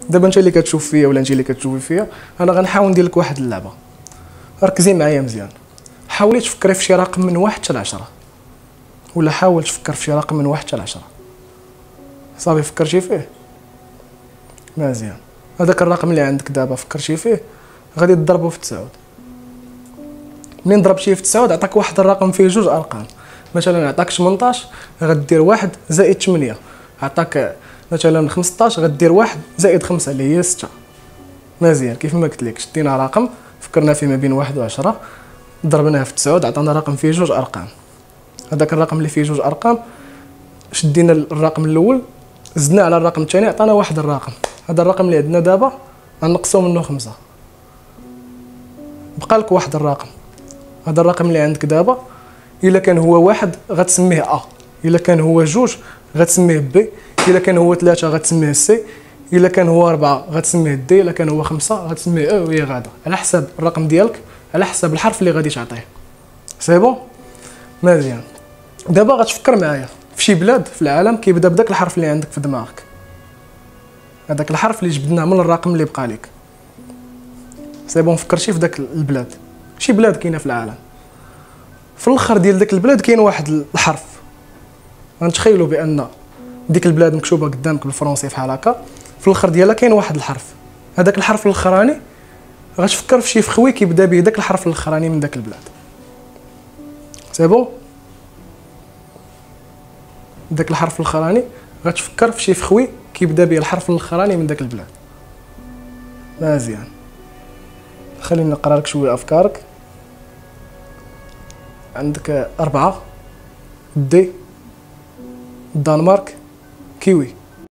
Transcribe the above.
دابا انت اللي كتشوف فيا ولا انت اللي كتشوفي فيا، انا غنحاول ندير لك واحد اللعبه. ركزي معايا مزيان، حاولي تفكري في شي رقم من 1 حتى ل 10، ولا حاول تفكر في شي رقم من 1 حتى ل 10. صافي فكرتي فيه؟ مزيان. هذاك الرقم اللي عندك دابا فكرتي فيه، غادي تضربه في 9. منين ضربتيه في 9 عطاك واحد الرقم فيه جوج ارقام. مثلا عطاك 18 غدير 1 زائد 8. عطاك مثلا 15 غدير 1 زائد 5 اللي هي 6. مزيان. كيف ما قلت لك شدينا رقم فكرنا فيه ما بين 1 و 10، ضربناه في 9 عطانا رقم فيه جوج ارقام. هذاك الرقم اللي فيه جوج ارقام شدينا الرقم الاول زدنا على الرقم الثاني عطانا واحد الرقم. هذا الرقم اللي عندنا دابا غنقصوا منه 5، بقى لك واحد الرقم. هذا الرقم اللي عندك دابا الا كان هو 1 غتسميه ا، الا كان هو 2 غتسميه بي، الا كان هو 3 غتسميه سي، الا كان هو 4 غتسميه دي، الا كان هو 5 غتسميه او، وهي غادا على حساب الرقم ديالك، على حساب الحرف اللي غادي تعطيه. سي بون؟ مزيان. دابا غتفكر معايا في شي بلاد في العالم كيبدا بداك الحرف اللي عندك في دماغك، هذاك الحرف اللي جبدناه من الرقم اللي بقى لك. سي بون؟ فكرتي في داك البلاد، شي بلاد كاينه في العالم، في الاخر ديال داك البلاد كاين واحد الحرف. غنتخيلوا بان ديك البلاد مكتوبه قدامك بالفرنسي بحال هكا، في الاخر ديالها كاين واحد الحرف. هذاك الحرف الاخراني غتفكر في شي فخوي كيبدا به داك الحرف الاخراني من داك البلاد. سي بون؟ داك الحرف الاخراني غتفكر في شي فخوي كيبدا به الحرف الاخراني من داك البلاد. مزيان. خليني نقرا لك شويه افكارك. عندك 4 دي، الدنمارك، كيوي.